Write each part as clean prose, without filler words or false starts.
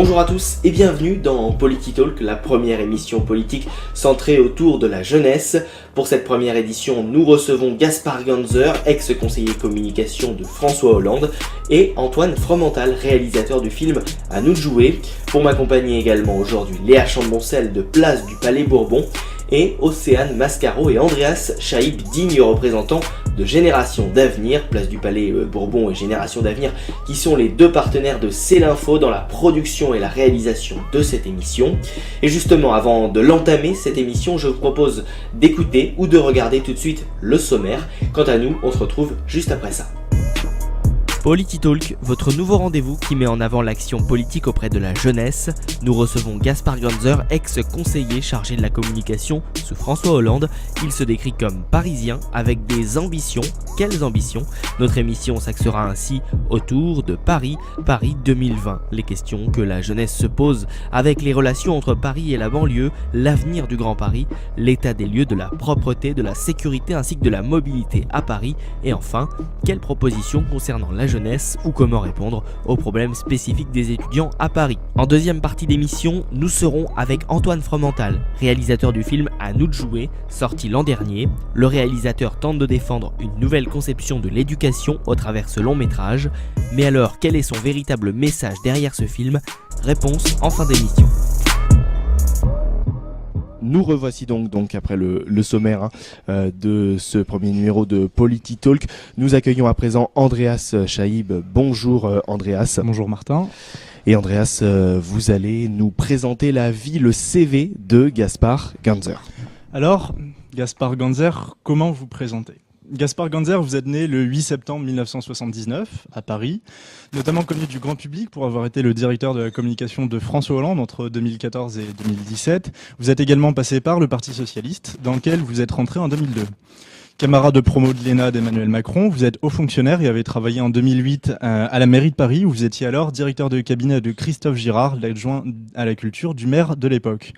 Bonjour à tous et bienvenue dans Polititalk, la première émission politique centrée autour de la jeunesse. Pour cette première édition, nous recevons Gaspard Ganzer, ex-conseiller communication de François Hollande, et Antoine Fromental, réalisateur du film À nous de jouer. Pour m'accompagner également aujourd'hui, Léa Chamboncel de Place du Palais Bourbon et Océane Mascaro et Andreas Chaïb, dignes représentants de Génération d'Avenir, Place du Palais Bourbon et Génération d'Avenir, qui sont les deux partenaires de C'est l'Info dans la production et la réalisation de cette émission. Et justement, avant de l'entamer, cette émission, je vous propose d'écouter ou de regarder tout de suite le sommaire. Quant à nous, on se retrouve juste après ça. Polititalk, votre nouveau rendez-vous qui met en avant l'action politique auprès de la jeunesse. Nous recevons Gaspard Ganzer, ex-conseiller chargé de la communication sous François Hollande. Il se décrit comme parisien avec des ambitions. Quelles ambitions ? Notre émission s'axera ainsi autour de Paris 2020. Les questions que la jeunesse se pose avec les relations entre Paris et la banlieue, l'avenir du Grand Paris, l'état des lieux, de la propreté, de la sécurité ainsi que de la mobilité à Paris. Et enfin, quelles propositions concernant la jeunesse ou comment répondre aux problèmes spécifiques des étudiants à Paris. En deuxième partie d'émission, nous serons avec Antoine Fromental, réalisateur du film À nous de jouer, sorti l'an dernier. Le réalisateur tente de défendre une nouvelle conception de l'éducation au travers ce long métrage. Mais alors, quel est son véritable message derrière ce film ? Réponse en fin d'émission. Nous revoici donc après le sommaire de ce premier numéro de Polititalk. Nous accueillons à présent Andreas Chaïb. Bonjour Andreas. Bonjour Martin. Et Andreas, vous allez nous présenter la vie, le CV de Gaspard Ganzer. Alors, Gaspard Ganzer, comment vous présenter ? Gaspard Ganzer, vous êtes né le 8 septembre 1979 à Paris, notamment connu du grand public pour avoir été le directeur de la communication de François Hollande entre 2014 et 2017. Vous êtes également passé par le Parti Socialiste, dans lequel vous êtes rentré en 2002. Camarade de promo de l'ENA d'Emmanuel Macron, vous êtes haut fonctionnaire et avez travaillé en 2008 à la mairie de Paris où vous étiez alors directeur de cabinet de Christophe Girard, l'adjoint à la culture du maire de l'époque.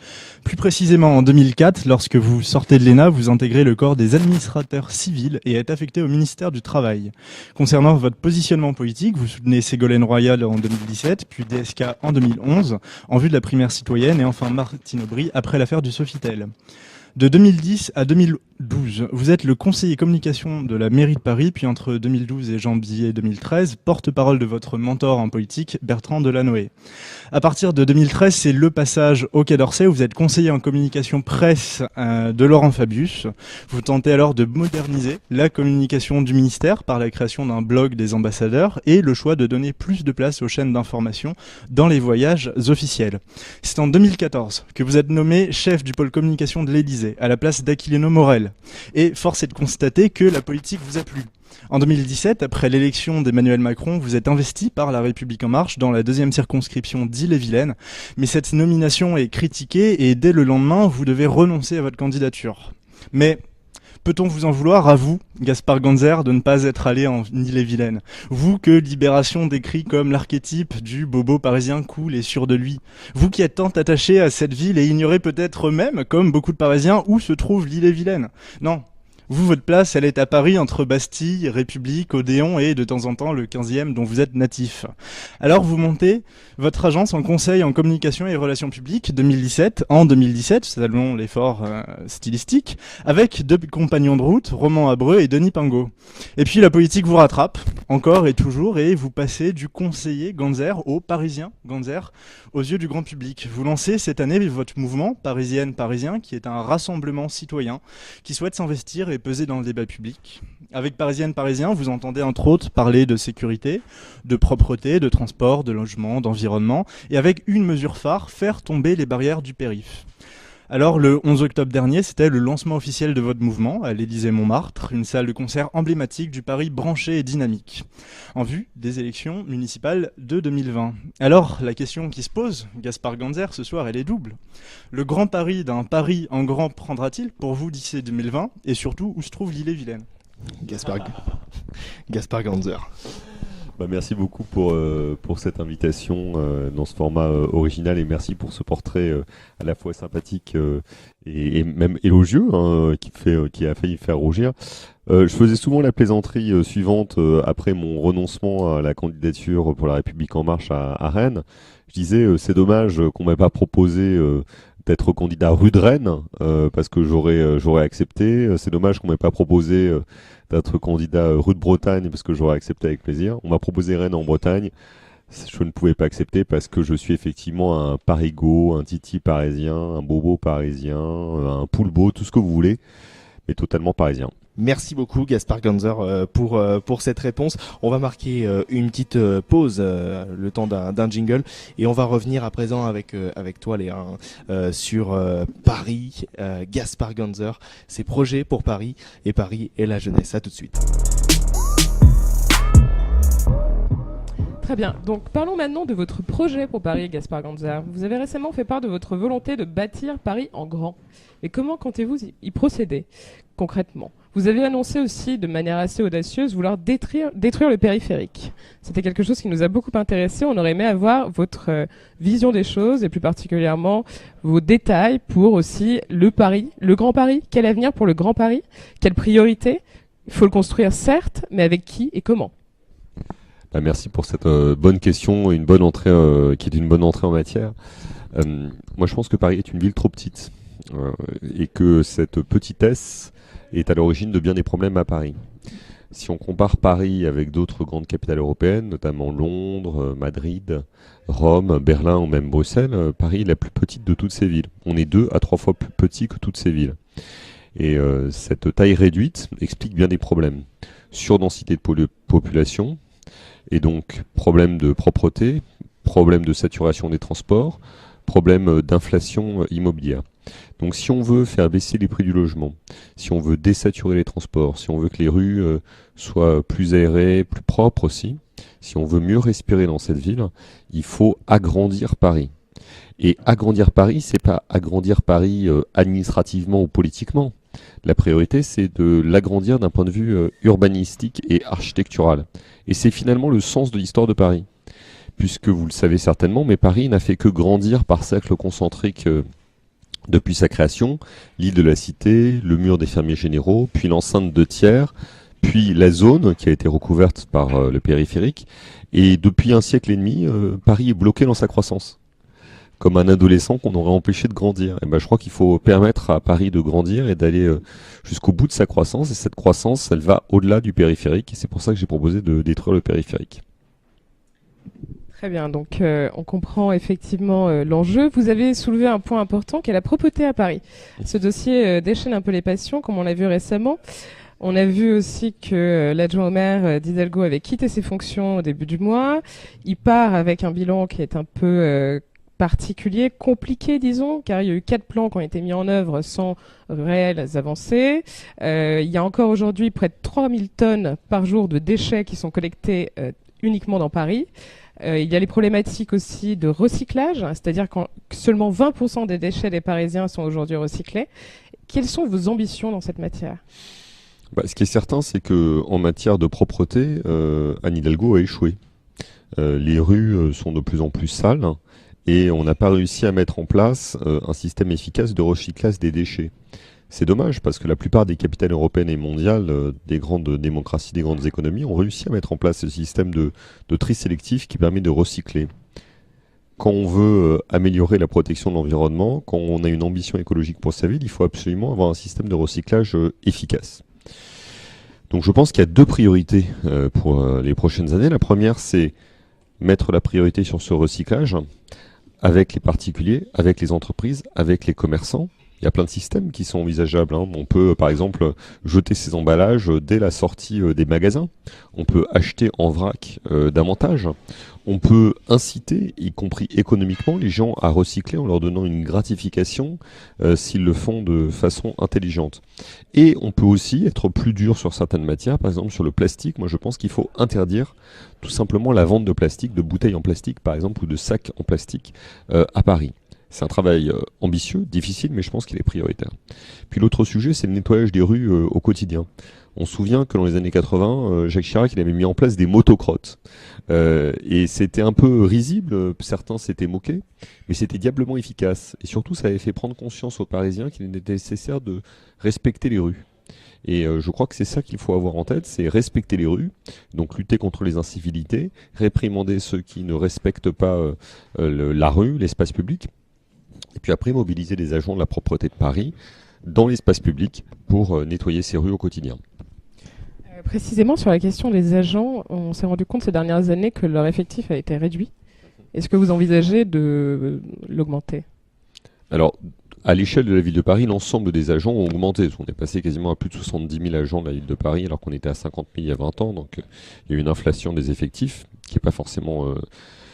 Plus précisément en 2004, lorsque vous sortez de l'ENA, vous intégrez le corps des administrateurs civils et êtes affecté au ministère du Travail. Concernant votre positionnement politique, vous soutenez Ségolène Royal en 2017, puis DSK en 2011, en vue de la primaire citoyenne et enfin Martine Aubry après l'affaire du Sofitel. De 2010 à 2012, vous êtes le conseiller communication de la mairie de Paris, puis entre 2012 et janvier 2013, porte-parole de votre mentor en politique, Bertrand Delanoë. À partir de 2013, c'est le passage au Quai d'Orsay où vous êtes conseiller en communication presse de Laurent Fabius. Vous tentez alors de moderniser la communication du ministère par la création d'un blog des ambassadeurs et le choix de donner plus de place aux chaînes d'information dans les voyages officiels. C'est en 2014 que vous êtes nommé chef du pôle communication de l'Élysée, à la place d'Aquilino Morel. Et force est de constater que la politique vous a plu. En 2017, après l'élection d'Emmanuel Macron, vous êtes investi par La République En Marche dans la deuxième circonscription d'Ille-et-Vilaine. Mais cette nomination est critiquée et dès le lendemain, vous devez renoncer à votre candidature. Mais peut-on vous en vouloir, à vous, Gaspard Ganzer, de ne pas être allé en Ille-et-Vilaine ? Vous que Libération décrit comme l'archétype du bobo parisien cool et sûr de lui. Vous qui êtes tant attaché à cette ville et ignorez peut-être même, comme beaucoup de Parisiens, où se trouve l'Ille-et-Vilaine. Non. Vous, votre place, elle est à Paris, entre Bastille, République, Odéon et, de temps en temps, le 15e dont vous êtes natif. Alors, vous montez votre agence en conseil en communication et relations publiques en 2017, selon l'effort stylistique, avec deux compagnons de route, Roman Abreu et Denis Pingot. Et puis, la politique vous rattrape, encore et toujours, et vous passez du conseiller Ganzer au parisien Ganzer, aux yeux du grand public. Vous lancez cette année votre mouvement Parisienne-Parisien, qui est un rassemblement citoyen qui souhaite s'investir et peser dans le débat public. Avec Parisienne-Parisien, vous entendez entre autres parler de sécurité, de propreté, de transport, de logement, d'environnement, et avec une mesure phare, faire tomber les barrières du périph'. Alors, le 11 octobre dernier, c'était le lancement officiel de votre mouvement à l'Élysée-Montmartre, une salle de concert emblématique du Paris branché et dynamique, en vue des élections municipales de 2020. Alors, la question qui se pose, Gaspard Ganzer, ce soir, elle est double. Le Grand Paris d'un Paris en grand prendra-t-il pour vous d'ici 2020 ? Et surtout, où se trouve l'Ille-et-Vilaine ? Gaspard Ganzer. Merci beaucoup pour cette invitation dans ce format original, et merci pour ce portrait à la fois sympathique et même élogieux, hein, qui a failli faire rougir. Je faisais souvent la plaisanterie suivante après mon renoncement à la candidature pour La République En Marche à Rennes. Je disais c'est dommage qu'on m'ait pas proposé d'être candidat rue de Rennes parce que j'aurais accepté. C'est dommage qu'on m'ait pas proposé d'être candidat rue de Bretagne parce que j'aurais accepté avec plaisir. On m'a proposé Rennes en Bretagne. Je ne pouvais pas accepter parce que je suis effectivement un parigot, un titi parisien, un bobo parisien, un poulbeau, tout ce que vous voulez, mais totalement parisien. Merci beaucoup Gaspard Ganzer pour cette réponse. On va marquer une petite pause, le temps d'un jingle, et on va revenir à présent avec toi Léa sur Paris, Gaspard Ganzer, ses projets pour Paris et la jeunesse. À tout de suite. Très bien, donc parlons maintenant de votre projet pour Paris, Gaspard Ganzer. Vous avez récemment fait part de votre volonté de bâtir Paris en grand. Et comment comptez-vous y procéder concrètement ? Vous avez annoncé aussi de manière assez audacieuse vouloir détruire le périphérique. C'était quelque chose qui nous a beaucoup intéressé. On aurait aimé avoir votre vision des choses et plus particulièrement vos détails pour aussi le Paris, le Grand Paris. Quel avenir pour le Grand Paris ? Quelle priorité ? Il faut le construire certes, mais avec qui et comment ? Merci pour cette bonne question, une bonne entrée qui est une bonne entrée en matière. Moi, je pense que Paris est une ville trop petite et que cette petitesse est à l'origine de bien des problèmes à Paris. Si on compare Paris avec d'autres grandes capitales européennes, notamment Londres, Madrid, Rome, Berlin ou même Bruxelles, Paris est la plus petite de toutes ces villes. On est 2 à 3 fois plus petit que toutes ces villes. Et cette taille réduite explique bien des problèmes. Surdensité de population, et donc problème de propreté, problème de saturation des transports, problème d'inflation immobilière. Donc si on veut faire baisser les prix du logement, si on veut désaturer les transports, si on veut que les rues soient plus aérées, plus propres aussi, si on veut mieux respirer dans cette ville, il faut agrandir Paris. Et agrandir Paris, c'est pas agrandir Paris administrativement ou politiquement. La priorité, c'est de l'agrandir d'un point de vue urbanistique et architectural. Et c'est finalement le sens de l'histoire de Paris. Puisque vous le savez certainement, mais Paris n'a fait que grandir par cercles concentriques depuis sa création. L'île de la Cité, le mur des fermiers généraux, puis l'enceinte de Thiers, puis la zone qui a été recouverte par le périphérique. Et depuis un siècle et demi, Paris est bloqué dans sa croissance. Comme un adolescent qu'on aurait empêché de grandir. Et je crois qu'il faut permettre à Paris de grandir et d'aller jusqu'au bout de sa croissance. Et cette croissance, elle va au-delà du périphérique. Et c'est pour ça que j'ai proposé de détruire le périphérique. Très bien, donc on comprend effectivement l'enjeu. Vous avez soulevé un point important qui est la propreté à Paris. Ce dossier déchaîne un peu les passions, comme on l'a vu récemment. On a vu aussi que l'adjoint au maire d'Hidalgo avait quitté ses fonctions au début du mois. Il part avec un bilan qui est un peu particulier, compliqué disons, car il y a eu 4 plans qui ont été mis en œuvre sans réelles avancées. Il y a encore aujourd'hui près de 3000 tonnes par jour de déchets qui sont collectés uniquement dans Paris. Il y a les problématiques aussi de recyclage, c'est-à-dire que seulement 20% des déchets des Parisiens sont aujourd'hui recyclés. Quelles sont vos ambitions dans cette matière ? Ce qui est certain, c'est que en matière de propreté, Anne Hidalgo a échoué. Les rues sont de plus en plus sales et on n'a pas réussi à mettre en place un système efficace de recyclage des déchets. C'est dommage parce que la plupart des capitales européennes et mondiales, des grandes démocraties, des grandes économies, ont réussi à mettre en place ce système de tri sélectif qui permet de recycler. Quand on veut améliorer la protection de l'environnement, quand on a une ambition écologique pour sa ville, il faut absolument avoir un système de recyclage efficace. Donc je pense qu'il y a 2 priorités pour les prochaines années. La première, c'est mettre la priorité sur ce recyclage avec les particuliers, avec les entreprises, avec les commerçants. Il y a plein de systèmes qui sont envisageables. On peut, par exemple, jeter ses emballages dès la sortie des magasins. On peut acheter en vrac davantage. On peut inciter, y compris économiquement, les gens à recycler en leur donnant une gratification s'ils le font de façon intelligente. Et on peut aussi être plus dur sur certaines matières, par exemple sur le plastique. Moi, je pense qu'il faut interdire tout simplement la vente de plastique, de bouteilles en plastique, par exemple, ou de sacs en plastique à Paris. C'est un travail ambitieux, difficile, mais je pense qu'il est prioritaire. Puis l'autre sujet, c'est le nettoyage des rues au quotidien. On se souvient que dans les années 80, Jacques Chirac il avait mis en place des motocrottes. Et c'était un peu risible, certains s'étaient moqués, mais c'était diablement efficace. Et surtout, ça avait fait prendre conscience aux Parisiens qu'il était nécessaire de respecter les rues. Et je crois que c'est ça qu'il faut avoir en tête, c'est respecter les rues, donc lutter contre les incivilités, réprimander ceux qui ne respectent pas la rue, l'espace public, et puis après mobiliser les agents de la propreté de Paris dans l'espace public pour nettoyer ces rues au quotidien. Précisément sur la question des agents, on s'est rendu compte ces dernières années que leur effectif a été réduit. Est-ce que vous envisagez de l'augmenter ? Alors, à l'échelle de la ville de Paris, l'ensemble des agents ont augmenté. On est passé quasiment à plus de 70 000 agents de la ville de Paris, alors qu'on était à 50 000 il y a 20 ans. Donc, il y a eu une inflation des effectifs, qui n'est pas forcément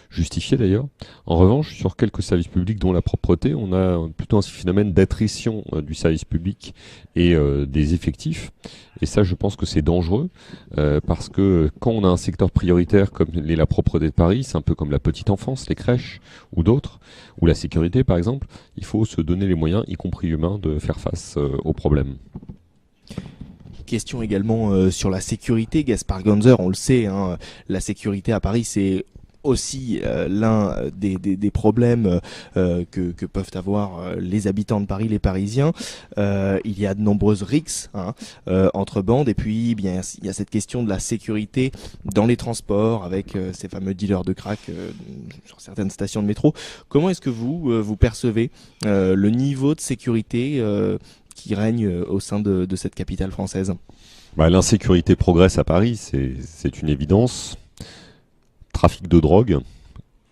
justifiée d'ailleurs. En revanche, sur quelques services publics, dont la propreté, on a plutôt un phénomène d'attrition du service public et des effectifs. Et ça, je pense que c'est dangereux, parce que quand on a un secteur prioritaire comme l'est la propreté de Paris, c'est un peu comme la petite enfance, les crèches ou d'autres, ou la sécurité par exemple, il faut se donner les moyens, y compris humains, de faire face aux problèmes. Question également sur la sécurité. Gaspard Ganzer, on le sait, hein, la sécurité à Paris, c'est aussi l'un des problèmes que peuvent avoir les habitants de Paris, les Parisiens. Il y a de nombreuses rixes entre bandes, et puis bien il y a cette question de la sécurité dans les transports avec ces fameux dealers de crack sur certaines stations de métro. Comment est-ce que vous percevez le niveau de sécurité qui règne au sein de cette capitale française ? L'insécurité progresse à Paris, c'est une évidence. Trafic de drogue,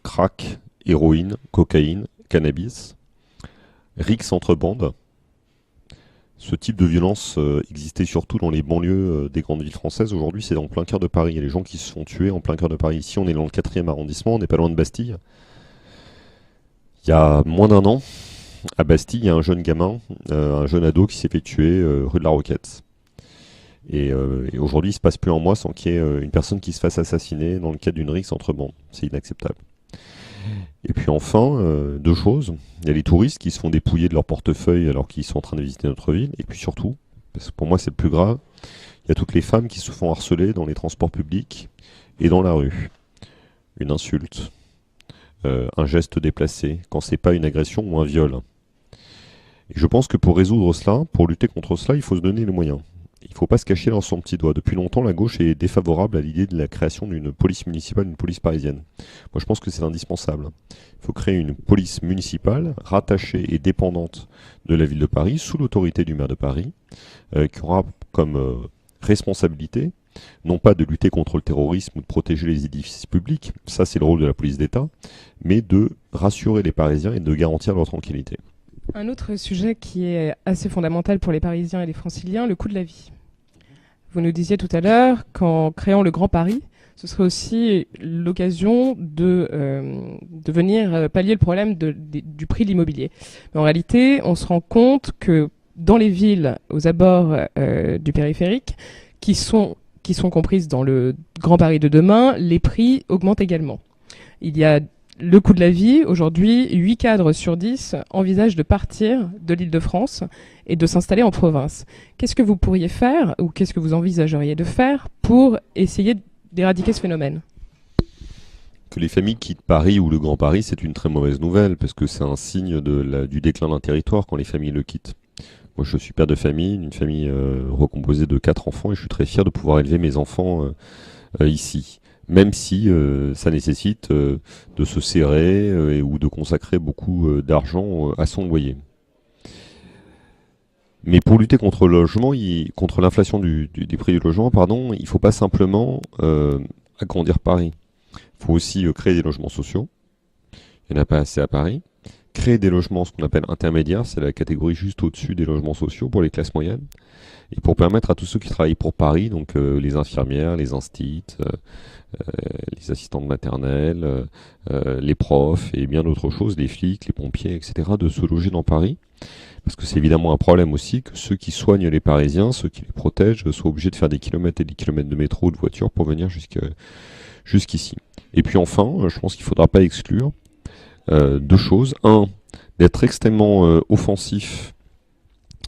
crack, héroïne, cocaïne, cannabis, rixes entre bandes. Ce type de violence existait surtout dans les banlieues des grandes villes françaises. Aujourd'hui, c'est en plein cœur de Paris. Il y a des gens qui se font tuer en plein cœur de Paris. Ici, on est dans le 4e arrondissement, on n'est pas loin de Bastille. Il y a moins d'un an, à Bastille, il y a un jeune gamin, un jeune ado qui s'est fait tuer rue de la Roquette. Et aujourd'hui, il ne se passe plus un mois sans qu'il y ait une personne qui se fasse assassiner dans le cadre d'une rixe entre bandes. C'est inacceptable. Et puis enfin, deux choses. Il y a les touristes qui se font dépouiller de leur portefeuille alors qu'ils sont en train de visiter notre ville. Et puis surtout, parce que pour moi c'est le plus grave, il y a toutes les femmes qui se font harceler dans les transports publics et dans la rue. Une insulte, un geste déplacé, quand c'est pas une agression ou un viol. Et je pense que pour résoudre cela, pour lutter contre cela, il faut se donner les moyens. Il ne faut pas se cacher dans son petit doigt. Depuis longtemps, la gauche est défavorable à l'idée de la création d'une police municipale, d'une police parisienne. Moi, je pense que c'est indispensable. Il faut créer une police municipale rattachée et dépendante de la ville de Paris, sous l'autorité du maire de Paris, qui aura comme responsabilité, non pas de lutter contre le terrorisme ou de protéger les édifices publics, ça c'est le rôle de la police d'État, mais de rassurer les Parisiens et de garantir leur tranquillité. Un autre sujet qui est assez fondamental pour les Parisiens et les Franciliens, le coût de la vie. Vous nous disiez tout à l'heure qu'en créant le Grand Paris, ce serait aussi l'occasion de venir pallier le problème du prix de l'immobilier. Mais en réalité, on se rend compte que dans les villes aux abords du périphérique, qui sont comprises dans le Grand Paris de demain, les prix augmentent également. Il y a le coût de la vie. Aujourd'hui, 8 cadres sur 10 envisagent de partir de l'Île-de-France et de s'installer en province. Qu'est-ce que vous pourriez faire, ou qu'est-ce que vous envisageriez de faire pour essayer d'éradiquer ce phénomène ? Que les familles quittent Paris ou le Grand Paris, c'est une très mauvaise nouvelle, parce que c'est un signe du déclin d'un territoire quand les familles le quittent. Moi, je suis père de famille, d'une famille recomposée de 4 enfants, et je suis très fier de pouvoir élever mes enfants ici. Même si ça nécessite de se serrer ou de consacrer beaucoup d'argent à son loyer. Mais pour lutter contre le logement, contre l'inflation des prix du logement, il ne faut pas simplement agrandir Paris. Il faut aussi créer des logements sociaux. Il n'y en a pas assez à Paris. Créer des logements, ce qu'on appelle intermédiaires, c'est la catégorie juste au-dessus des logements sociaux pour les classes moyennes. Et pour permettre à tous ceux qui travaillent pour Paris, donc les infirmières, les instits, les assistantes maternelles, les profs et bien d'autres choses, les flics, les pompiers, etc., de se loger dans Paris. Parce que c'est évidemment un problème aussi que ceux qui soignent les Parisiens, ceux qui les protègent, soient obligés de faire des kilomètres et des kilomètres de métro ou de voiture pour venir jusqu'ici. Et puis enfin, je pense qu'il ne faudra pas exclure deux choses. Un, d'être extrêmement offensif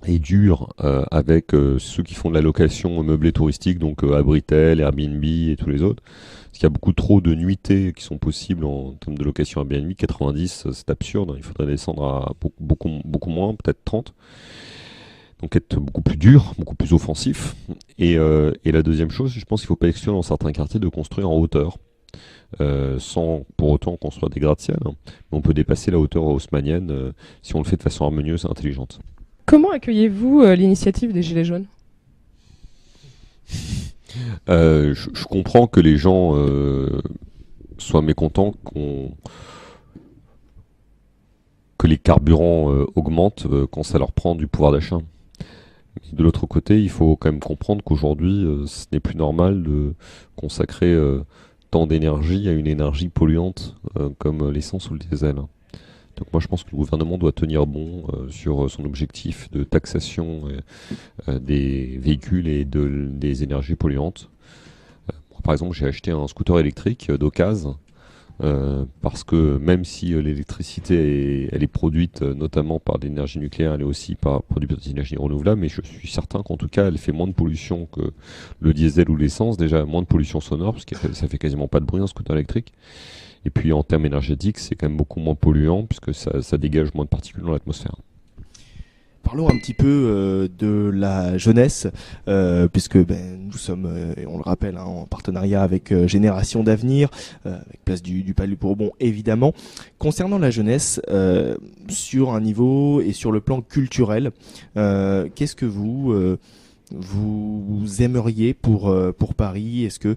et dur avec ceux qui font de la location meublée touristique, donc Abritel, Airbnb et tous les autres. Parce qu'il y a beaucoup trop de nuitées qui sont possibles en termes de location Airbnb. 90, c'est absurde, il faudrait descendre à beaucoup moins, peut-être 30. Donc être beaucoup plus dur, beaucoup plus offensif. Et la deuxième chose, je pense qu'il ne faut pas exclure dans certains quartiers de construire en hauteur. Sans pour autant construire des gratte-ciel. Mais on peut dépasser la hauteur haussmannienne si on le fait de façon harmonieuse et intelligente. Comment accueillez-vous l'initiative des Gilets jaunes ? Je comprends que les gens soient mécontents que les carburants augmentent quand ça leur prend du pouvoir d'achat. De l'autre côté, il faut quand même comprendre qu'aujourd'hui, ce n'est plus normal de consacrer tant d'énergie à une énergie polluante comme l'essence ou le diesel. Donc moi je pense que le gouvernement doit tenir bon sur son objectif de taxation des véhicules et des énergies polluantes. Moi, par exemple, j'ai acheté un scooter électrique d'occasion parce que même si l'électricité elle est produite notamment par l'énergie nucléaire, elle est aussi produite par l'énergie renouvelable, mais je suis certain qu'en tout cas elle fait moins de pollution que le diesel ou l'essence, déjà moins de pollution sonore parce que ça fait quasiment pas de bruit un scooter électrique. Et puis en termes énergétiques, c'est quand même beaucoup moins polluant puisque ça dégage moins de particules dans l'atmosphère. Parlons un petit peu de la jeunesse, puisque nous sommes, on le rappelle, en partenariat avec Génération d'Avenir, avec place du Palais Bourbon évidemment. Concernant la jeunesse, sur un niveau et sur le plan culturel, qu'est-ce que vous aimeriez pour Paris? Est-ce que,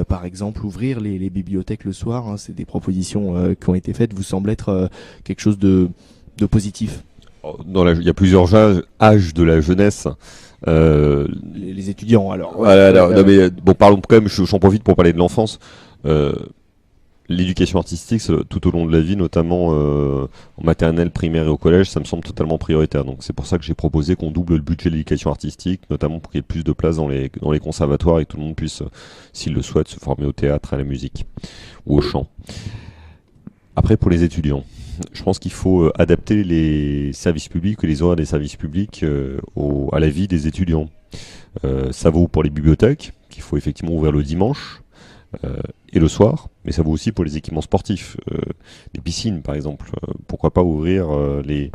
par exemple, ouvrir les bibliothèques le soir, c'est des propositions qui ont été faites, vous semble être quelque chose de positif? Il y a plusieurs âges de la jeunesse. Les étudiants, alors. Parlons quand même, j'en profite pour parler de l'enfance. L'éducation artistique, tout au long de la vie, notamment en maternelle, primaire et au collège, ça me semble totalement prioritaire. Donc c'est pour ça que j'ai proposé qu'on double le budget de l'éducation artistique, notamment pour qu'il y ait plus de place dans les conservatoires et que tout le monde puisse, s'il le souhaite, se former au théâtre, à la musique ou au chant. Après, pour les étudiants, je pense qu'il faut adapter les services publics et les horaires des services publics à la vie des étudiants. Ça vaut pour les bibliothèques, qu'il faut effectivement ouvrir le dimanche et le soir, mais ça vaut aussi pour les équipements sportifs, les piscines par exemple. Pourquoi pas ouvrir les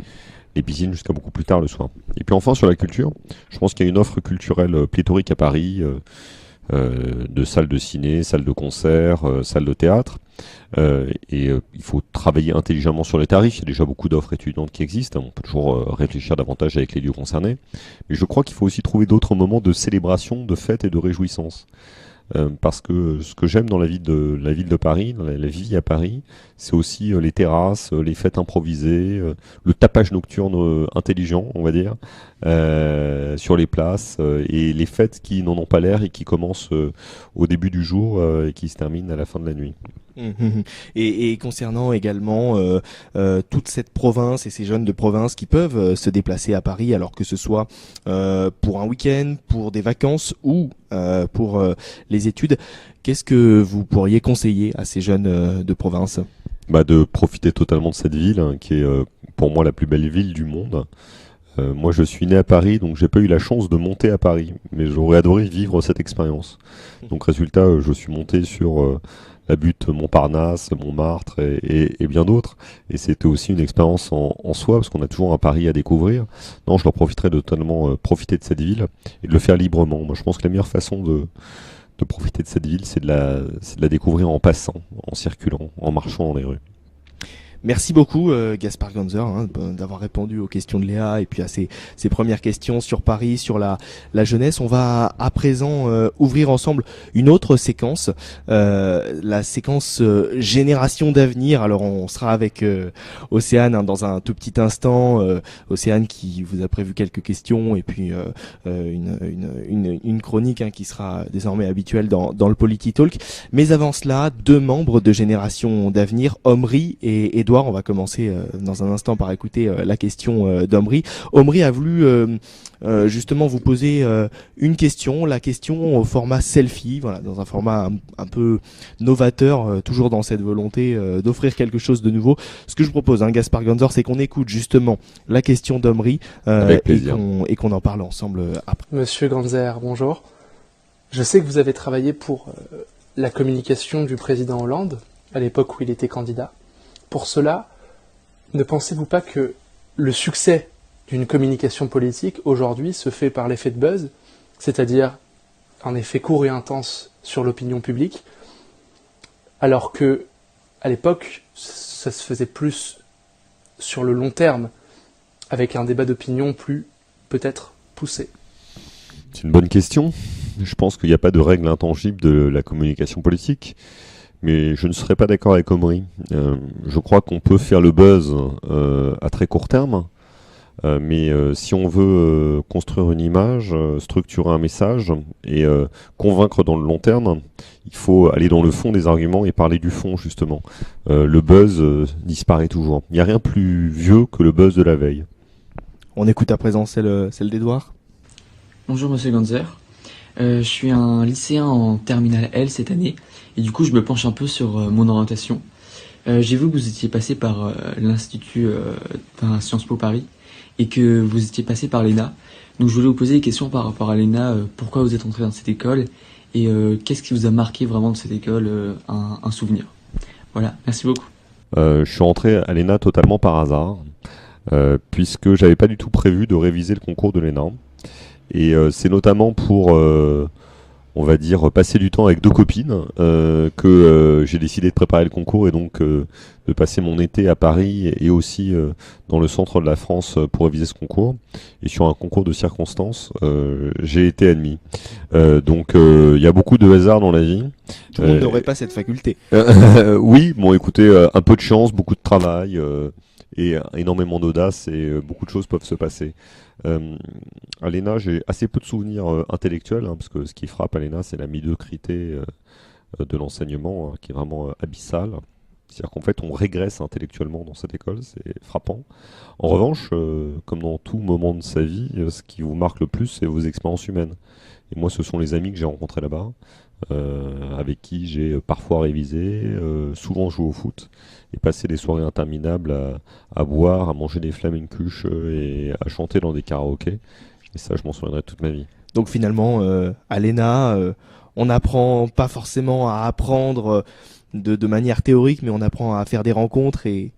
piscines jusqu'à beaucoup plus tard le soir. Et puis enfin sur la culture, je pense qu'il y a une offre culturelle pléthorique à Paris, de salles de ciné, salles de concert, salles de théâtre. Il faut travailler intelligemment sur les tarifs. Il y a déjà beaucoup d'offres étudiantes qui existent. On peut toujours réfléchir davantage avec les lieux concernés. Mais je crois qu'il faut aussi trouver d'autres moments de célébration, de fête et de réjouissance. Parce que ce que j'aime dans la ville de Paris, dans la vie à Paris, c'est aussi les terrasses, les fêtes improvisées, le tapage nocturne intelligent, on va dire, sur les places, et les fêtes qui n'en ont pas l'air et qui commencent au début du jour et qui se terminent à la fin de la nuit. Et concernant également toute cette province et ces jeunes de province qui peuvent se déplacer à Paris, alors que ce soit pour un week-end, pour des vacances ou pour les études, qu'est-ce que vous pourriez conseiller à ces jeunes de province? De profiter totalement de cette ville, qui est pour moi la plus belle ville du monde. Moi je suis né à Paris, donc j'ai pas eu la chance de monter à Paris, mais j'aurais adoré vivre cette expérience. Donc résultat, je suis monté sur la butte Montparnasse, Montmartre et bien d'autres. Et c'était aussi une expérience en soi, parce qu'on a toujours un Paris à découvrir. Non, je leur profiterai de totalement profiter de cette ville et de le faire librement. Moi, je pense que la meilleure façon de profiter de cette ville, c'est de la découvrir en passant, en circulant, en marchant dans les rues. Merci beaucoup Gaspard Ganzer d'avoir répondu aux questions de Léa et puis à ces premières questions sur Paris, sur la jeunesse. On va à présent ouvrir ensemble une autre séquence, la séquence Génération d'Avenir. Alors on sera avec Océane dans un tout petit instant. Océane qui vous a prévu quelques questions et puis une chronique qui sera désormais habituelle dans le Politique Talk. Mais avant cela, deux membres de Génération d'Avenir, Omri et Edouard Édouard. On va commencer dans un instant par écouter la question d'Omri. Omri a voulu justement vous poser une question, la question au format selfie, voilà, dans un format un peu novateur, toujours dans cette volonté d'offrir quelque chose de nouveau. Ce que je propose, Gaspard Ganzer, c'est qu'on écoute justement la question d'Omri et qu'on en parle ensemble après. Monsieur Ganzer, bonjour. Je sais que vous avez travaillé pour la communication du président Hollande, à l'époque où il était candidat. Pour cela, ne pensez-vous pas que le succès d'une communication politique, aujourd'hui, se fait par l'effet de buzz, c'est-à-dire un effet court et intense sur l'opinion publique, alors que, à l'époque, ça se faisait plus sur le long terme, avec un débat d'opinion plus, peut-être, poussé? C'est une bonne question. Je pense qu'il n'y a pas de règle intangible de la communication politique, mais je ne serais pas d'accord avec Omri. Je crois qu'on peut faire le buzz à très court terme, mais si on veut construire une image, structurer un message et convaincre dans le long terme, il faut aller dans le fond des arguments et parler du fond, justement. Le buzz disparaît toujours. Il n'y a rien plus vieux que le buzz de la veille. On écoute à présent celle d'Édouard. Bonjour Monsieur Ganzer. Je suis un lycéen en terminale L cette année et du coup je me penche un peu sur mon orientation. J'ai vu que vous étiez passé par l'Institut Sciences Po Paris et que vous étiez passé par l'ENA. Donc je voulais vous poser des questions par rapport à l'ENA, pourquoi vous êtes entré dans cette école et qu'est-ce qui vous a marqué vraiment de cette école, un souvenir. Voilà, merci beaucoup. Je suis rentré à l'ENA totalement par hasard, puisque j'avais pas du tout prévu de réviser le concours de l'ENA. Et c'est notamment pour, on va dire, passer du temps avec deux copines que j'ai décidé de préparer le concours et donc de passer mon été à Paris et aussi dans le centre de la France pour réviser ce concours. Et sur un concours de circonstances, j'ai été admis. Donc il y a beaucoup de hasard dans la vie. Tout le monde n'aurait pas cette faculté. Oui, bon écoutez, un peu de chance, beaucoup de travail et énormément d'audace et beaucoup de choses peuvent se passer. À l'ENA, j'ai assez peu de souvenirs intellectuels, parce que ce qui frappe à l'ENA, c'est la médiocrité de l'enseignement, qui est vraiment abyssale. C'est-à-dire qu'en fait, on régresse intellectuellement dans cette école, c'est frappant. En revanche, comme dans tout moment de sa vie, ce qui vous marque le plus, c'est vos expériences humaines. Et moi, ce sont les amis que j'ai rencontrés là-bas, avec qui j'ai parfois révisé, souvent joué au foot, et passé des soirées interminables à boire, à manger des flamencuches et à chanter dans des karaokés. Et ça, je m'en souviendrai toute ma vie. Donc finalement, à l'ENA, on n'apprend pas forcément à apprendre de manière théorique, mais on apprend à faire des rencontres et...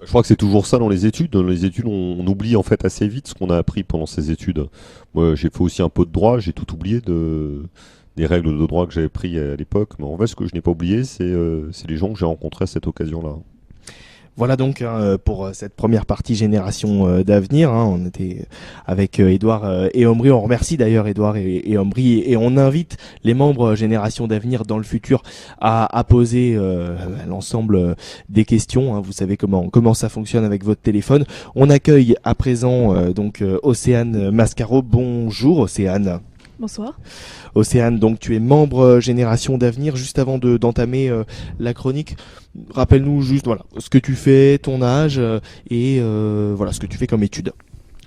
Je crois que c'est toujours ça dans les études. Dans les études, on oublie en fait assez vite ce qu'on a appris pendant ces études. Moi, j'ai fait aussi un peu de droit, j'ai tout oublié des règles de droit que j'avais pris à l'époque. Mais en fait, ce que je n'ai pas oublié, c'est les gens que j'ai rencontrés à cette occasion-là. Voilà donc pour cette première partie Génération d'avenir. On était avec Édouard et Omri. On remercie d'ailleurs Édouard et Omri et on invite les membres Génération d'avenir dans le futur à poser l'ensemble des questions. Vous savez comment ça fonctionne avec votre téléphone. On accueille à présent donc Océane Mascaro. Bonjour Océane. Bonsoir. Océane, donc tu es membre Génération d'avenir. Juste avant d'entamer la chronique, rappelle-nous juste ce que tu fais, ton âge et ce que tu fais comme étude.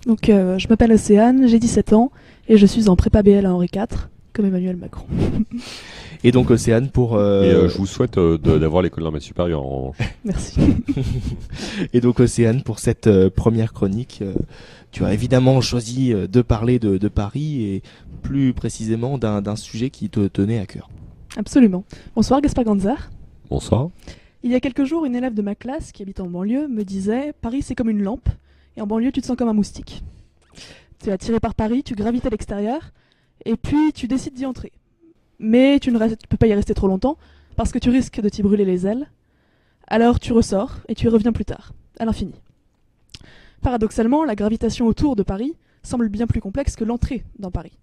Donc je m'appelle Océane, j'ai 17 ans et je suis en prépa BL à Henri IV, comme Emmanuel Macron. Et donc Océane pour... je vous souhaite d'avoir l'école normale supérieure en revanche. Merci. Et donc Océane, pour cette première chronique, tu as évidemment choisi de parler de Paris et plus précisément d'un sujet qui te tenait à cœur. Absolument. Bonsoir Gaspard Ganzer. Bonsoir. Il y a quelques jours, une élève de ma classe qui habite en banlieue me disait « Paris c'est comme une lampe et en banlieue tu te sens comme un moustique. Tu es attiré par Paris, tu gravites à l'extérieur et puis tu décides d'y entrer. Mais tu ne peux pas y rester trop longtemps parce que tu risques de t'y brûler les ailes. Alors tu ressors et tu y reviens plus tard, à l'infini. » Paradoxalement, la gravitation autour de Paris semble bien plus complexe que l'entrée dans Paris.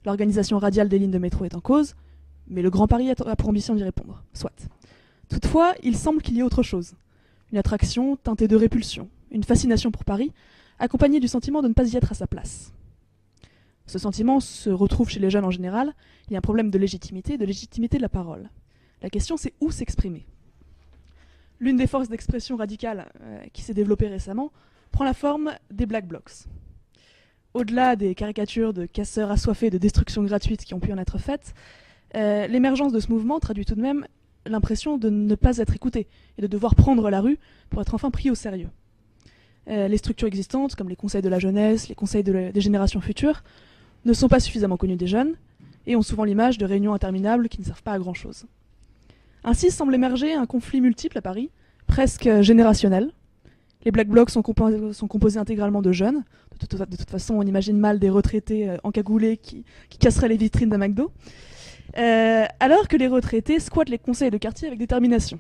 L'organisation radiale des lignes de métro est en cause, mais le Grand Paris a pour ambition d'y répondre. Soit. Toutefois, il semble qu'il y ait autre chose. Une attraction teintée de répulsion, une fascination pour Paris, accompagnée du sentiment de ne pas y être à sa place. Ce sentiment se retrouve chez les jeunes en général. Il y a un problème de légitimité de la parole. La question, c'est où s'exprimer. L'une des forces d'expression radicale qui s'est développée récemment prend la forme des Black Blocs. Au-delà des caricatures de casseurs assoiffés de destruction gratuite qui ont pu en être faites, l'émergence de ce mouvement traduit tout de même l'impression de ne pas être écouté et de devoir prendre la rue pour être enfin pris au sérieux. Les structures existantes, comme les conseils de la jeunesse, les conseils des générations futures, ne sont pas suffisamment connues des jeunes et ont souvent l'image de réunions interminables qui ne servent pas à grand-chose. Ainsi semble émerger un conflit multiple à Paris, presque générationnel. Les Black Blocs sont composés intégralement de jeunes. De toute façon, on imagine mal des retraités encagoulés qui casseraient les vitrines d'un McDo. Alors que les retraités squattent les conseils de quartier avec détermination.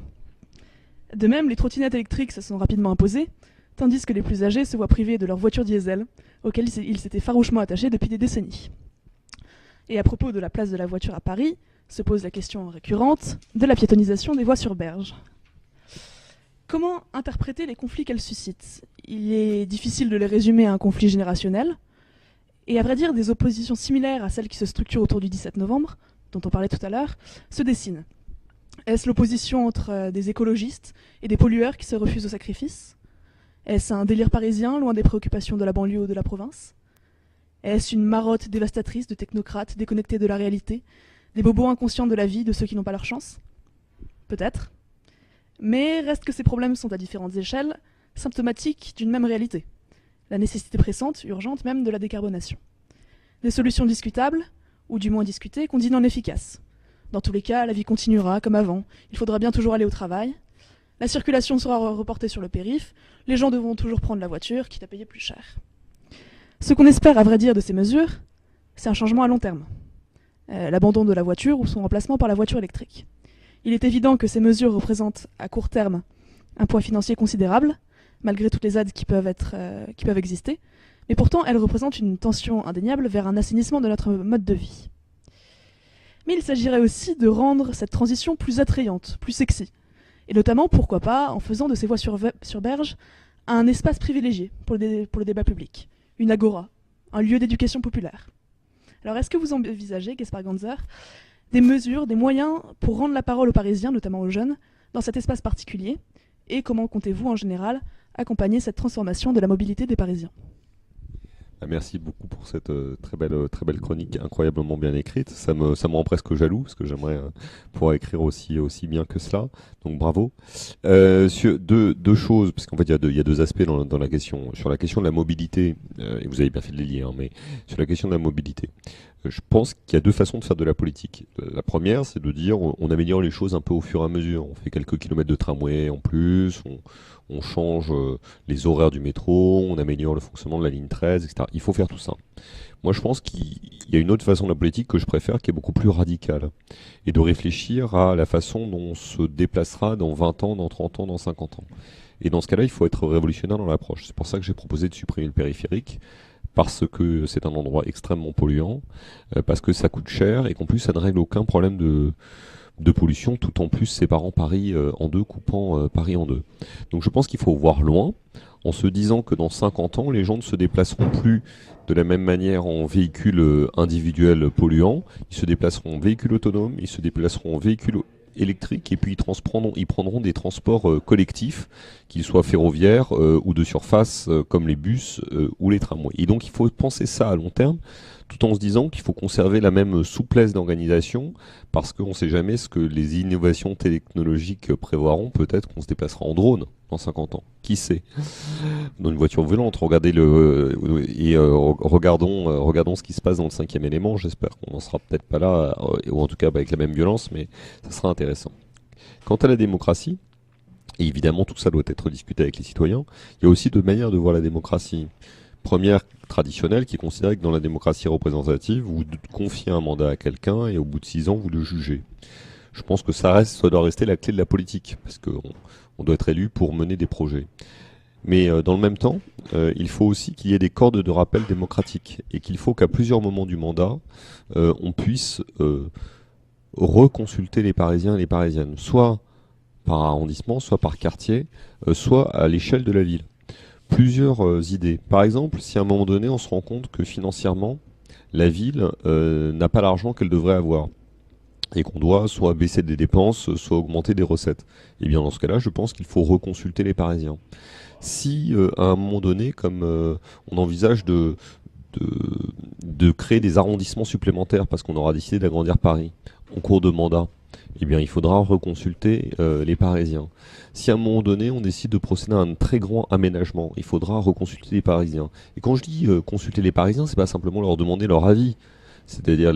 De même, les trottinettes électriques se sont rapidement imposées, tandis que les plus âgés se voient privés de leur voiture diesel, auxquelles ils s'étaient farouchement attachés depuis des décennies. Et à propos de la place de la voiture à Paris, se pose la question récurrente de la piétonisation des voies sur berge. Comment interpréter les conflits qu'elles suscitent? Il est difficile de les résumer à un conflit générationnel, et à vrai dire, des oppositions similaires à celles qui se structurent autour du 17 novembre, dont on parlait tout à l'heure, se dessinent. Est-ce l'opposition entre des écologistes et des pollueurs qui se refusent au sacrifice? Est-ce un délire parisien, loin des préoccupations de la banlieue ou de la province? Est-ce une marotte dévastatrice de technocrates déconnectés de la réalité, des bobos inconscients de la vie de ceux qui n'ont pas leur chance? Peut-être. Mais reste que ces problèmes sont à différentes échelles, symptomatiques d'une même réalité. La nécessité pressante, urgente même, de la décarbonation. Des solutions discutables, ou du moins discutées, qu'on dit non efficaces. Dans tous les cas, la vie continuera comme avant, il faudra bien toujours aller au travail, la circulation sera reportée sur le périph', les gens devront toujours prendre la voiture, quitte à payer plus cher. Ce qu'on espère, à vrai dire, de ces mesures, c'est un changement à long terme. L'abandon de la voiture ou son remplacement par la voiture électrique. Il est évident que ces mesures représentent, à court terme, un poids financier considérable, malgré toutes les aides qui peuvent exister, mais pourtant elles représentent une tension indéniable vers un assainissement de notre mode de vie. Mais il s'agirait aussi de rendre cette transition plus attrayante, plus sexy, et notamment, pourquoi pas, en faisant de ces voies sur berge un espace privilégié pour le débat public, une agora, un lieu d'éducation populaire. Alors est-ce que vous envisagez, Gaspard Ganzer, des mesures, des moyens pour rendre la parole aux Parisiens, notamment aux jeunes, dans cet espace particulier? Et comment comptez-vous, en général, accompagner cette transformation de la mobilité des Parisiens? Merci beaucoup pour cette très belle chronique incroyablement bien écrite. Ça me rend presque jaloux parce que j'aimerais pouvoir écrire aussi bien que cela. Donc bravo. Sur deux choses, parce qu'en fait il y a deux aspects dans la question. Sur la question de la mobilité, et vous avez bien fait de les lier, mais sur la question de la mobilité, je pense qu'il y a deux façons de faire de la politique. La première, c'est de dire on améliore les choses un peu au fur et à mesure. On fait quelques kilomètres de tramway en plus, on change les horaires du métro, on améliore le fonctionnement de la ligne 13, etc. Il faut faire tout ça. Moi, je pense qu'il y a une autre façon de la politique que je préfère, qui est beaucoup plus radicale, et de réfléchir à la façon dont on se déplacera dans 20 ans, dans 30 ans, dans 50 ans. Et dans ce cas-là, il faut être révolutionnaire dans l'approche. C'est pour ça que j'ai proposé de supprimer le périphérique, parce que c'est un endroit extrêmement polluant, parce que ça coûte cher, et qu'en plus, ça ne règle aucun problème de pollution, tout en plus séparant Paris en deux, coupant Paris en deux. Donc je pense qu'il faut voir loin, en se disant que dans 50 ans, les gens ne se déplaceront plus de la même manière en véhicules individuels polluants, ils se déplaceront en véhicules autonomes, ils se déplaceront en véhicules électriques, et puis ils prendront des transports collectifs, qu'ils soient ferroviaires ou de surface, comme les bus ou les tramways. Et donc il faut penser ça à long terme, tout en se disant qu'il faut conserver la même souplesse d'organisation, parce qu'on ne sait jamais ce que les innovations technologiques prévoiront. Peut-être qu'on se déplacera en drone dans 50 ans. Qui sait? Dans une voiture volante, regardons ce qui se passe dans le 5e élément. J'espère qu'on n'en sera peut-être pas là, ou en tout cas avec la même violence, mais ça sera intéressant. Quant à la démocratie, et évidemment tout ça doit être discuté avec les citoyens, il y a aussi deux manières de voir la démocratie. Première traditionnelle, qui est considérée que dans la démocratie représentative, vous confiez un mandat à quelqu'un et au bout de 6 ans, vous le jugez. Je pense que ça doit rester la clé de la politique, parce qu'on doit être élu pour mener des projets. Mais dans le même temps, il faut aussi qu'il y ait des cordes de rappel démocratiques, et qu'il faut qu'à plusieurs moments du mandat, on puisse reconsulter les Parisiens et les Parisiennes, soit par arrondissement, soit par quartier, soit à l'échelle de la ville. Plusieurs idées. Par exemple, si à un moment donné on se rend compte que financièrement la ville n'a pas l'argent qu'elle devrait avoir, et qu'on doit soit baisser des dépenses, soit augmenter des recettes. Et bien dans ce cas-là, je pense qu'il faut reconsulter les Parisiens. Si à un moment donné, comme on envisage de créer des arrondissements supplémentaires parce qu'on aura décidé d'agrandir Paris en cours de mandat, eh bien il faudra reconsulter les Parisiens. Si à un moment donné on décide de procéder à un très grand aménagement, il faudra reconsulter les Parisiens. Et quand je dis consulter les Parisiens, c'est pas simplement leur demander leur avis, c'est-à-dire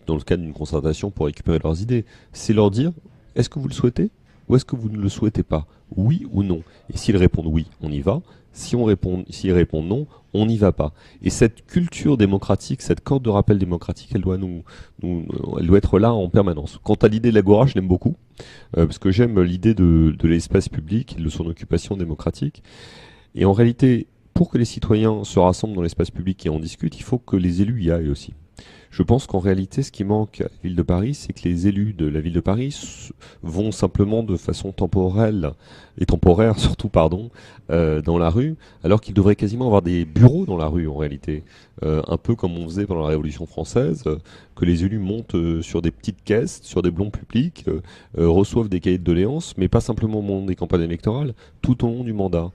dans le cadre d'une concertation pour récupérer leurs idées, c'est leur dire est-ce que vous le souhaitez ou est-ce que vous ne le souhaitez pas, oui ou non. Et s'ils répondent oui, on y va. S'ils répondent non, on n'y va pas. Et cette culture démocratique, cette corde de rappel démocratique, elle doit elle doit être là en permanence. Quant à l'idée de l'agora, je l'aime beaucoup, parce que j'aime l'idée de l'espace public et de son occupation démocratique. Et en réalité, pour que les citoyens se rassemblent dans l'espace public et en discutent, il faut que les élus y aillent aussi. Je pense qu'en réalité, ce qui manque à la ville de Paris, c'est que les élus de la ville de Paris vont simplement de façon temporelle, et temporaire surtout, dans la rue, alors qu'ils devraient quasiment avoir des bureaux dans la rue en réalité. Un peu comme on faisait pendant la Révolution française, que les élus montent sur des petites caisses, sur des blons publics, reçoivent des cahiers de doléances, mais pas simplement au moment des campagnes électorales, tout au long du mandat.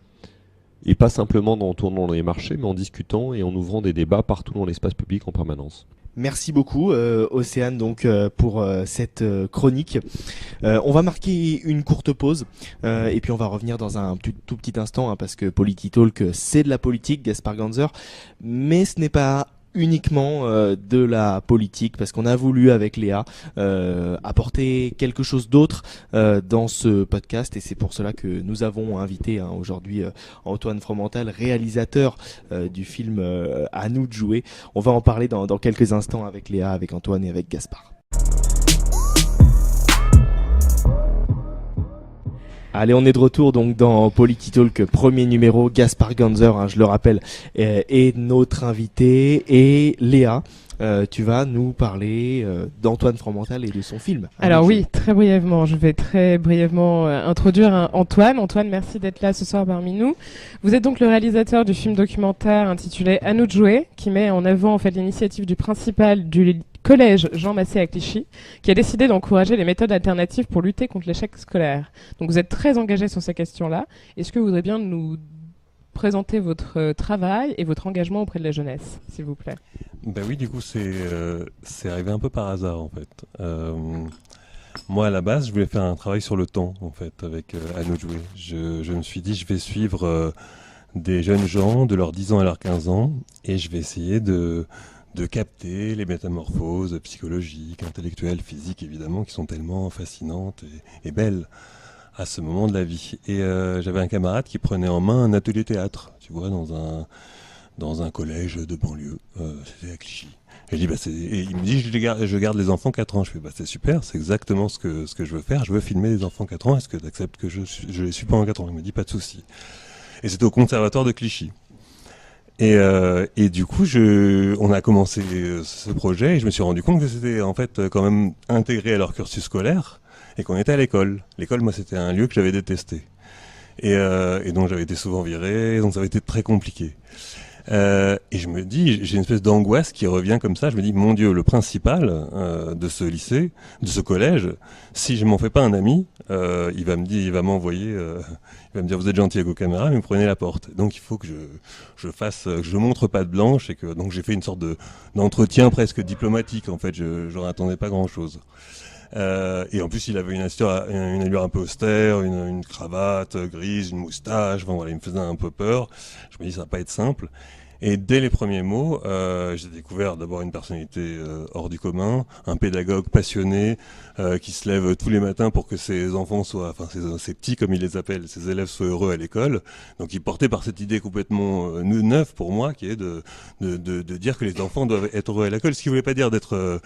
Et pas simplement en tournant dans les marchés, mais en discutant et en ouvrant des débats partout dans l'espace public en permanence. Merci beaucoup Océane pour cette chronique. On va marquer une courte pause et puis on va revenir dans un tout petit instant parce que Politique-Talk c'est de la politique, Gaspard Ganzer, mais ce n'est pas uniquement de la politique parce qu'on a voulu avec Léa apporter quelque chose d'autre dans ce podcast et c'est pour cela que nous avons invité aujourd'hui Antoine Fromental, réalisateur du film À nous de jouer. On va en parler dans quelques instants avec Léa, avec Antoine et avec Gaspard. Allez, on est de retour donc dans Politique-Talk, premier numéro. Gaspard Ganzer, je le rappelle, est notre invité, et Léa, tu vas nous parler d'Antoine Fromental et de son film. Alors oui, très brièvement, je vais très brièvement introduire Antoine. Antoine, merci d'être là ce soir parmi nous. Vous êtes donc le réalisateur du film documentaire intitulé À nous de jouer, qui met en avant l'initiative du principal du collège Jean Massé à Clichy, qui a décidé d'encourager les méthodes alternatives pour lutter contre l'échec scolaire. Donc vous êtes très engagé sur ces questions-là. Est-ce que vous voudriez bien nous présenter votre travail et votre engagement auprès de la jeunesse, s'il vous plaît? Ben oui, du coup, c'est arrivé un peu par hasard, en fait. Moi, à la base, je voulais faire un travail sur le temps, en fait, avec À nous de jouer. Je me suis dit, je vais suivre des jeunes gens de leurs 10 ans à leurs 15 ans, et je vais essayer de capter les métamorphoses psychologiques, intellectuelles, physiques, évidemment, qui sont tellement fascinantes et belles à ce moment de la vie. Et j'avais un camarade qui prenait en main un atelier théâtre, tu vois, dans un collège de banlieue. C'était à Clichy. Et je dis, et il me dit, je garde les enfants 4 ans. Je fais, c'est super, c'est exactement ce que je veux faire. Je veux filmer les enfants 4 ans. Est-ce que tu acceptes que je les suis pendant 4 ans? Il me dit, pas de souci. Et c'était au conservatoire de Clichy. Et du coup, on a commencé ce projet et je me suis rendu compte que c'était en fait quand même intégré à leur cursus scolaire et qu'on était à l'école. L'école, moi, c'était un lieu que j'avais détesté. Et donc j'avais été souvent viré, donc ça avait été très compliqué. Et je me dis, j'ai une espèce d'angoisse qui revient comme ça. Je me dis, mon Dieu, le principal de ce lycée, de ce collège, si je m'en fais pas un ami, il va m'envoyer, il va me dire, vous êtes gentil avec vos caméras, mais vous prenez la porte. Donc il faut que je montre patte blanche, et que donc j'ai fait une sorte d'entretien presque diplomatique. En fait, je n'attendais pas grand chose. Et en plus, il avait une allure un peu austère, une cravate grise, une moustache. Enfin, voilà, il me faisait un peu peur. Je me dis, ça va pas être simple. Et dès les premiers mots, j'ai découvert d'abord une personnalité hors du commun, un pédagogue passionné qui se lève tous les matins pour que ses enfants soient, enfin ses petits comme il les appelle, ses élèves soient heureux à l'école. Donc il portait par cette idée complètement neuve pour moi, qui est de dire que les enfants doivent être heureux à l'école, ce qui voulait pas dire d'être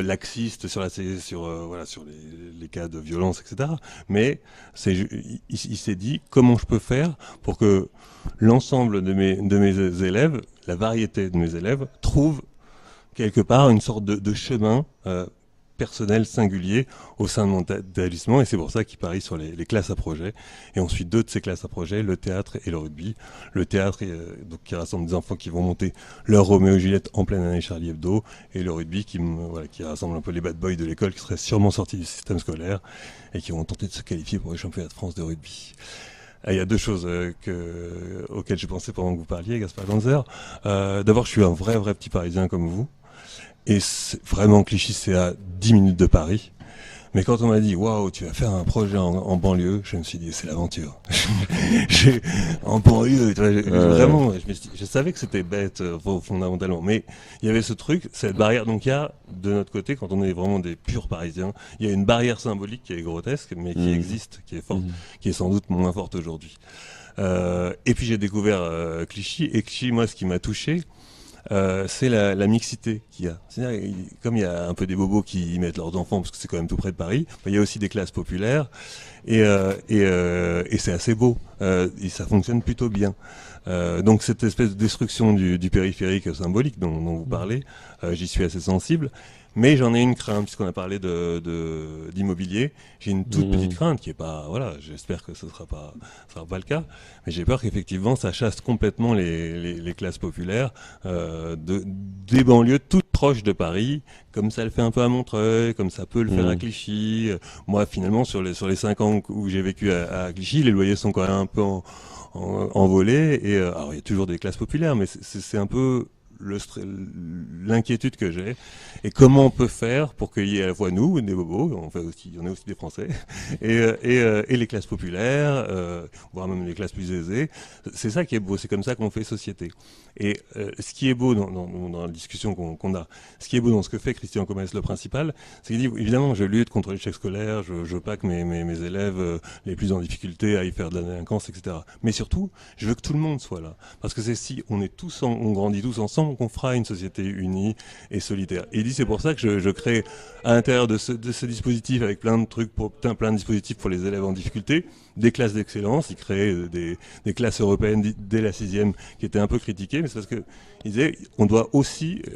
laxiste sur les cas de violence, etc. Mais il s'est dit, comment je peux faire pour que l'ensemble de mes élèves, la variété de mes élèves, trouve quelque part une sorte de chemin personnel singulier au sein de mon établissement, et c'est pour ça qu'il parie sur les classes à projet. Et on suit 2 de ces classes à projet, le théâtre et le rugby. Le théâtre, donc, qui rassemble des enfants qui vont monter leur Roméo et Juliette en pleine année Charlie Hebdo, et le rugby qui rassemble un peu les bad boys de l'école qui seraient sûrement sortis du système scolaire et qui vont tenter de se qualifier pour les championnats de France de rugby. Il y a 2 choses auxquelles j'ai pensé pendant que vous parliez, Gaspard Ganzer. D'abord, je suis un vrai petit Parisien comme vous. Et vraiment, Clichy, c'est à 10 minutes de Paris. Mais quand on m'a dit, waouh, tu vas faire un projet en banlieue, je me suis dit, c'est l'aventure. En banlieue, vraiment, je savais que c'était bête, fondamentalement. Mais il y avait ce truc, cette barrière. Donc il y a, de notre côté, quand on est vraiment des purs Parisiens, il y a une barrière symbolique qui est grotesque, mais qui existe, qui est forte, qui est sans doute moins forte aujourd'hui. Et puis j'ai découvert Clichy. Et Clichy, moi, ce qui m'a touché, c'est la mixité qu'il y a. C'est-à-dire, comme il y a un peu des bobos qui y mettent leurs enfants, parce que c'est quand même tout près de Paris, il y a aussi des classes populaires, et c'est assez beau, et ça fonctionne plutôt bien. Donc cette espèce de destruction du périphérique symbolique dont vous parlez, j'y suis assez sensible. Mais j'en ai une crainte, puisqu'on a parlé d'immobilier. J'ai une toute petite crainte qui est pas, voilà, j'espère que ce sera pas le cas. Mais j'ai peur qu'effectivement, ça chasse complètement les classes populaires, des banlieues toutes proches de Paris, comme ça le fait un peu à Montreuil, comme ça peut le faire à Clichy. Moi, finalement, sur les 5 ans où j'ai vécu à Clichy, les loyers sont quand même un peu envolés. Et, alors, il y a toujours des classes populaires, mais c'est un peu l'inquiétude que j'ai, et comment on peut faire pour qu'il y ait à la fois nous, des bobos, on est aussi des Français, et les classes populaires, voire même les classes plus aisées. C'est ça qui est beau, c'est comme ça qu'on fait société. Et ce qui est beau dans la discussion qu'on a, ce qui est beau dans ce que fait Christian Comès, le principal, c'est qu'il dit, évidemment, je lutte contre l'échec scolaire, je veux pas que mes élèves les plus en difficulté aillent faire de la délinquance, etc. Mais surtout, je veux que tout le monde soit là. Parce que c'est si on est tous, on grandit tous ensemble, qu'on fera une société unie et solidaire. Et il dit, c'est pour ça que je crée à l'intérieur de ce dispositif, avec plein de trucs, plein de dispositifs pour les élèves en difficulté, des classes d'excellence. Il crée des classes européennes dès la 6e qui étaient un peu critiquées, mais c'est parce que il disait,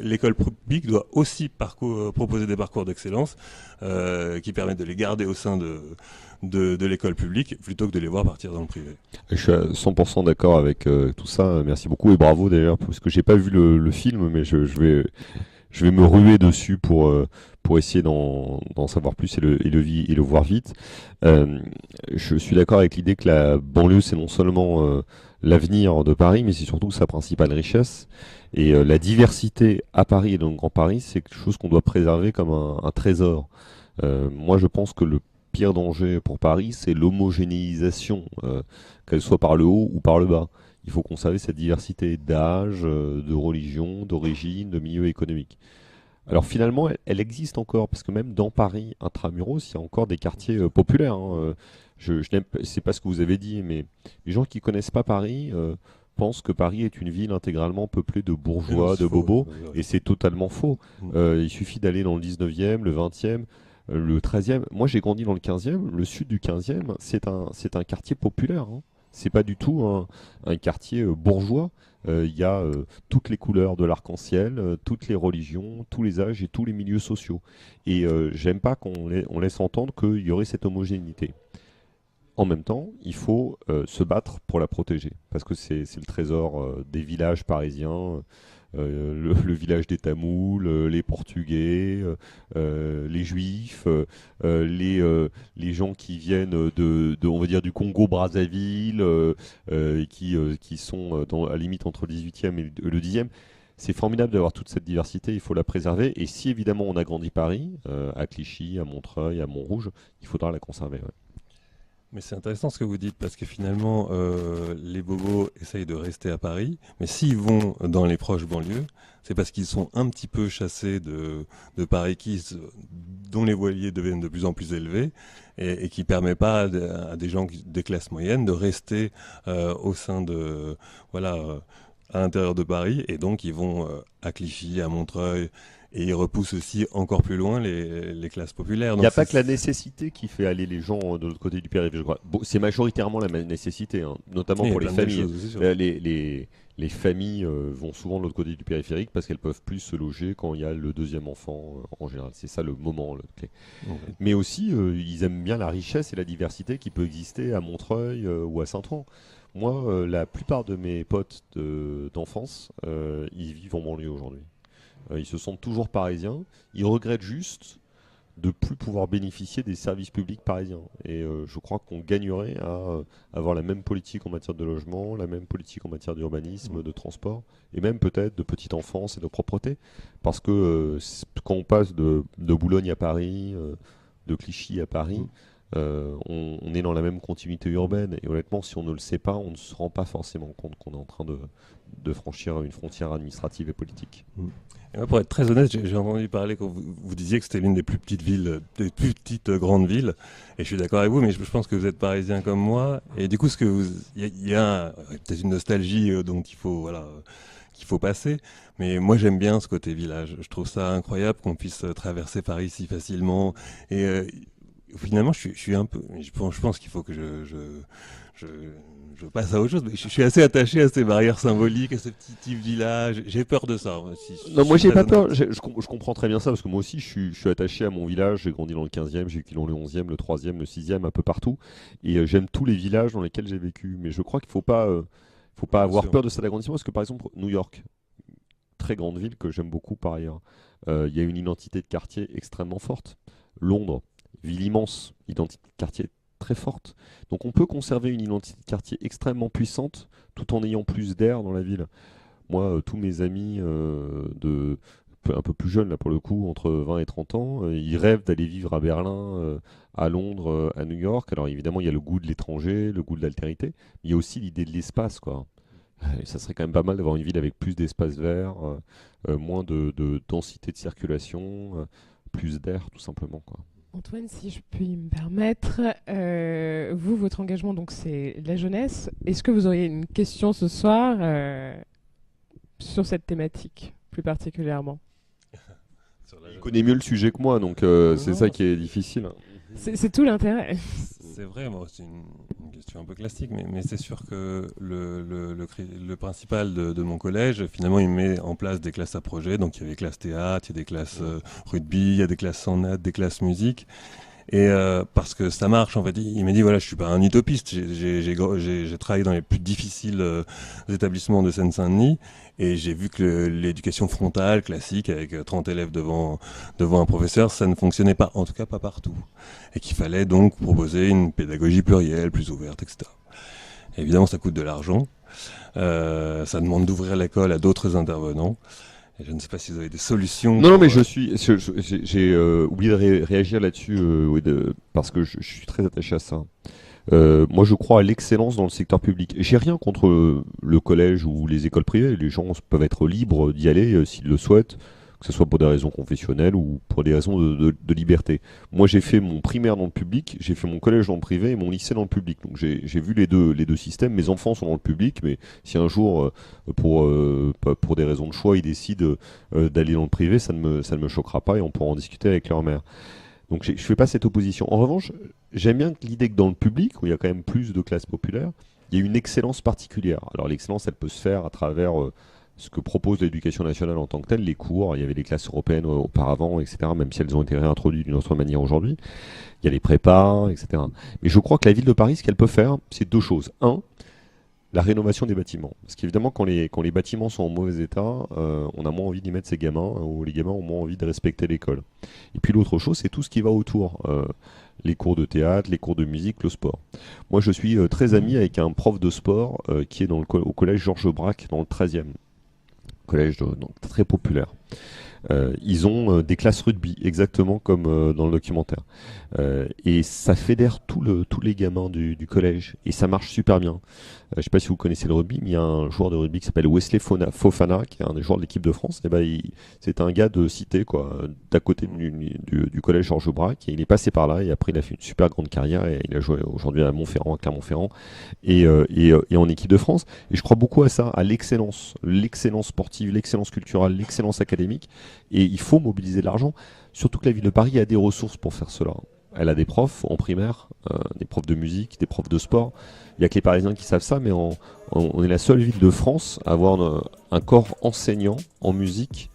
l'école publique doit aussi proposer des parcours d'excellence qui permettent de les garder au sein de l'école publique plutôt que de les voir partir dans le privé. Je suis à 100% d'accord avec tout ça. Merci beaucoup et bravo d'ailleurs, parce que j'ai pas vu le film, mais je vais me ruer dessus pour essayer d'en savoir plus et le voir vite. Je suis d'accord avec l'idée que la banlieue, c'est non seulement l'avenir de Paris, mais c'est surtout sa principale richesse. Et la diversité à Paris et dans le Grand Paris, c'est quelque chose qu'on doit préserver comme un trésor. Moi, je pense que le pire danger pour Paris, c'est l'homogénéisation, qu'elle soit par le haut ou par le bas. Il faut conserver cette diversité d'âge, de religion, d'origine, de milieu économique. Alors finalement, elle existe encore, parce que même dans Paris, intramuros, il y a encore des quartiers populaires. Hein. C'est pas ce que vous avez dit, mais les gens qui connaissent pas Paris pensent que Paris est une ville intégralement peuplée de bourgeois, de bobos, et c'est totalement faux. Il suffit d'aller dans le 19e, le 20e, le 13e. Moi, j'ai grandi dans le 15e. Le sud du 15e, c'est un quartier populaire. Hein. C'est pas du tout un quartier bourgeois. Il y a toutes les couleurs de l'arc-en-ciel, toutes les religions, tous les âges et tous les milieux sociaux. Et j'aime pas qu'on laisse entendre qu'il y aurait cette homogénéité. En même temps, il faut se battre pour la protéger, parce que c'est le trésor des villages parisiens, le village des Tamouls, les Portugais, les Juifs, les gens qui viennent on va dire, du Congo-Brazzaville, qui sont à la limite entre le 18e et le 10e. C'est formidable d'avoir toute cette diversité, il faut la préserver. Et si évidemment on agrandit Paris, à Clichy, à Montreuil, à Montrouge, il faudra la conserver. Ouais. Mais c'est intéressant ce que vous dites, parce que finalement, les bobos essayent de rester à Paris, mais s'ils vont dans les proches banlieues, c'est parce qu'ils sont un petit peu chassés de Paris, dont les loyers deviennent de plus en plus élevés, et qui ne permet pas à des gens des classes moyennes de rester au sein de... à l'intérieur de Paris, et donc ils vont à Clichy, à Montreuil, et ils repoussent aussi encore plus loin les classes populaires. Il n'y a pas que la nécessité qui fait aller les gens de l'autre côté du périphérique. C'est majoritairement la nécessité, hein, notamment pour les familles. les familles vont souvent de l'autre côté du périphérique parce qu'elles peuvent plus se loger quand il y a le deuxième enfant en général. C'est ça le moment le clé. Mais aussi, ils aiment bien la richesse et la diversité qui peut exister à Montreuil ou à Saint-Ouen. Moi, la plupart de mes potes d'enfance, ils vivent en banlieue aujourd'hui. Ils se sentent toujours parisiens. Ils regrettent juste de plus pouvoir bénéficier des services publics parisiens. Et je crois qu'on gagnerait à avoir la même politique en matière de logement, la même politique en matière d'urbanisme, de transport, et même peut-être de petite enfance et de propreté. Parce que quand on passe de Boulogne à Paris, de Clichy à Paris, on est dans la même continuité urbaine. Et honnêtement, si on ne le sait pas, on ne se rend pas forcément compte qu'on est en train de franchir une frontière administrative et politique. Et moi, pour être très honnête, j'ai entendu parler quand vous disiez que c'était l'une des plus petites villes, des plus petites grandes villes, et je suis d'accord avec vous, mais je pense que vous êtes parisien comme moi, et du coup, il y a peut-être une nostalgie dont il faut, qu'il faut passer, mais moi j'aime bien ce côté village. Je trouve ça incroyable qu'on puisse traverser Paris si facilement, et finalement, je suis un peu, je pense qu'il faut que je passe à autre chose, mais je suis assez attaché à ces barrières symboliques, à ce petit village. J'ai peur de ça. Non, moi j'ai pas peur. Je comprends très bien ça parce que moi aussi je suis attaché à mon village. J'ai grandi dans le 15e, j'ai vécu dans le 11e, le 3e, le 6e, un peu partout. Et j'aime tous les villages dans lesquels j'ai vécu. Mais je crois qu'il faut pas avoir peur de cet agrandissement parce que par exemple New York, très grande ville que j'aime beaucoup par ailleurs, il y a une identité de quartier extrêmement forte. Londres, ville immense, identité de quartier très forte. Donc on peut conserver une identité de quartier extrêmement puissante tout en ayant plus d'air dans la ville. Moi, tous mes amis un peu plus jeunes là pour le coup, entre 20 et 30 ans, ils rêvent d'aller vivre à Berlin, à Londres, à New York. Alors évidemment, il y a le goût de l'étranger, le goût de l'altérité, mais il y a aussi l'idée de l'espace, quoi. Et ça serait quand même pas mal d'avoir une ville avec plus d'espace vert, moins de densité de circulation, plus d'air tout simplement, quoi. Antoine, si je puis me permettre, vous, votre engagement, donc c'est la jeunesse. Est-ce que vous auriez une question ce soir sur cette thématique, plus particulièrement? Il connaît mieux le sujet que moi, donc c'est ça qui est difficile. C'est tout l'intérêt. C'est vrai, bon, c'est une question un peu classique, mais c'est sûr que le principal de mon collège, finalement, il met en place des classes à projet. Donc, il y a des classes théâtre, il y a des classes rugby, il y a des classes en natte, des classes musique. Et parce que ça marche, en fait, il m'a dit, voilà, je suis pas un utopiste. J'ai travaillé dans les plus difficiles établissements de Seine-Saint-Denis. Et j'ai vu que l'éducation frontale, classique, avec 30 élèves devant un professeur, ça ne fonctionnait pas, en tout cas pas partout. Et qu'il fallait donc proposer une pédagogie plurielle, plus ouverte, etc. Et évidemment, ça coûte de l'argent. Ça demande d'ouvrir l'école à d'autres intervenants. Et je ne sais pas si vous avez des solutions. Non, mais j'ai oublié de réagir là-dessus, parce que je suis très attaché à ça. Moi, je crois à l'excellence dans le secteur public. J'ai rien contre le collège ou les écoles privées. Les gens peuvent être libres d'y aller s'ils le souhaitent, que ce soit pour des raisons confessionnelles ou pour des raisons de liberté. Moi, j'ai fait mon primaire dans le public, j'ai fait mon collège dans le privé et mon lycée dans le public. Donc, j'ai vu les deux systèmes. Mes enfants sont dans le public, mais si un jour, pour des raisons de choix, ils décident d'aller dans le privé, ça ne me choquera pas et on pourra en discuter avec leur mère. Donc je ne fais pas cette opposition. En revanche, j'aime bien l'idée que dans le public, où il y a quand même plus de classes populaires, il y a une excellence particulière. Alors l'excellence, elle peut se faire à travers ce que propose l'éducation nationale en tant que telle, les cours. Il y avait les classes européennes auparavant, etc., même si elles ont été réintroduites d'une autre manière aujourd'hui. Il y a les prépas, etc. Mais je crois que la ville de Paris, ce qu'elle peut faire, c'est deux choses. Un, la rénovation des bâtiments. Parce qu'évidemment, quand les bâtiments sont en mauvais état, on a moins envie d'y mettre ses gamins, ou les gamins ont moins envie de respecter l'école. Et puis l'autre chose, c'est tout ce qui va autour. Les cours de théâtre, les cours de musique, le sport. Moi, je suis très ami avec un prof de sport qui est au collège Georges Braque, dans le 13e. Collège donc, très populaire. Ils ont des classes rugby, exactement comme dans le documentaire. Et ça fédère tous les gamins du collège. Et ça marche super bien. Je ne sais pas si vous connaissez le rugby, mais il y a un joueur de rugby qui s'appelle Wesley Fofana, qui est un des joueurs de l'équipe de France. Et c'est un gars de cité, quoi, d'à côté du collège Georges Braque. Et il est passé par là et après il a fait une super grande carrière. Et il a joué aujourd'hui à Montferrand, à Clermont-Ferrand et en équipe de France. Et je crois beaucoup à ça, à l'excellence sportive, l'excellence culturelle, l'excellence académique. Et il faut mobiliser de l'argent. Surtout que la ville de Paris a des ressources pour faire cela. elle a des profs en primaire, des profs de musique, des profs de sport. Il n'y a que les Parisiens qui savent ça, mais on est la seule ville de France à avoir un corps enseignant en musique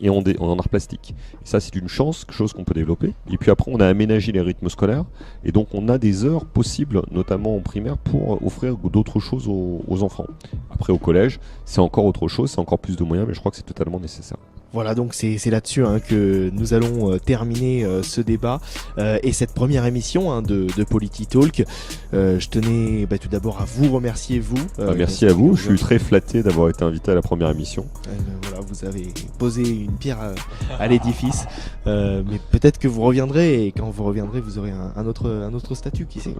et en art plastique. Et ça, c'est une chance, quelque chose qu'on peut développer. Et puis après, on a aménagé les rythmes scolaires, et donc on a des heures possibles, notamment en primaire, pour offrir d'autres choses aux enfants. Après, au collège, c'est encore autre chose, c'est encore plus de moyens, mais je crois que c'est totalement nécessaire. Voilà, donc c'est là-dessus que nous allons terminer ce débat et cette première émission de Politalk. Je tenais tout d'abord à vous remercier, vous. Merci à vous, je suis très flatté d'avoir été invité à la première émission. Voilà, vous avez posé une pierre à l'édifice, mais peut-être que vous reviendrez, et quand vous reviendrez, vous aurez un autre statut, qui sait.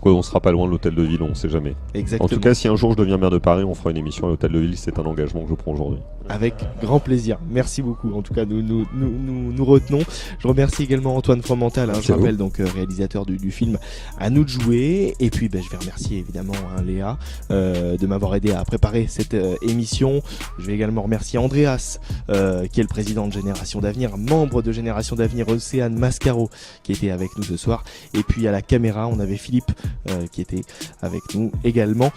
On sera pas loin de l'hôtel de ville, on ne sait jamais. Exactement. En tout cas, si un jour je deviens maire de Paris, on fera une émission à l'hôtel de ville, c'est un engagement que je prends aujourd'hui. Avec grand plaisir. Merci beaucoup. En tout cas, nous retenons. Je remercie également Antoine Fromental, je rappelle, donc réalisateur du film À nous de jouer. Et puis, je vais remercier évidemment Léa de m'avoir aidé à préparer cette émission. Je vais également remercier Andreas, qui est le président de Génération d'Avenir, membre de Génération d'Avenir, Océane Mascaro, qui était avec nous ce soir. Et puis à la caméra, on avait Philippe, qui était avec nous également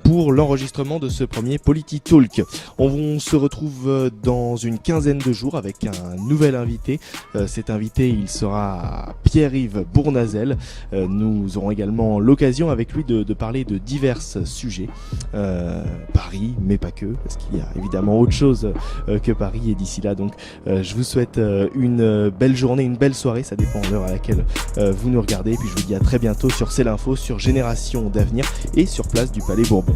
pour l'enregistrement de ce premier Politalk. On se retrouve dans une quinzaine de jours avec un nouvel invité. Cet invité, il sera Pierre-Yves Bournazel. Nous aurons également l'occasion avec lui de parler de divers sujets. Paris, mais pas que, parce qu'il y a évidemment autre chose que Paris. Et d'ici là, donc, je vous souhaite une belle journée, une belle soirée. Ça dépend de l'heure à laquelle vous nous regardez. Et puis je vous dis à très bientôt sur C'est l'Info, sur Génération d'Avenir et sur Place du Palais Bourbon.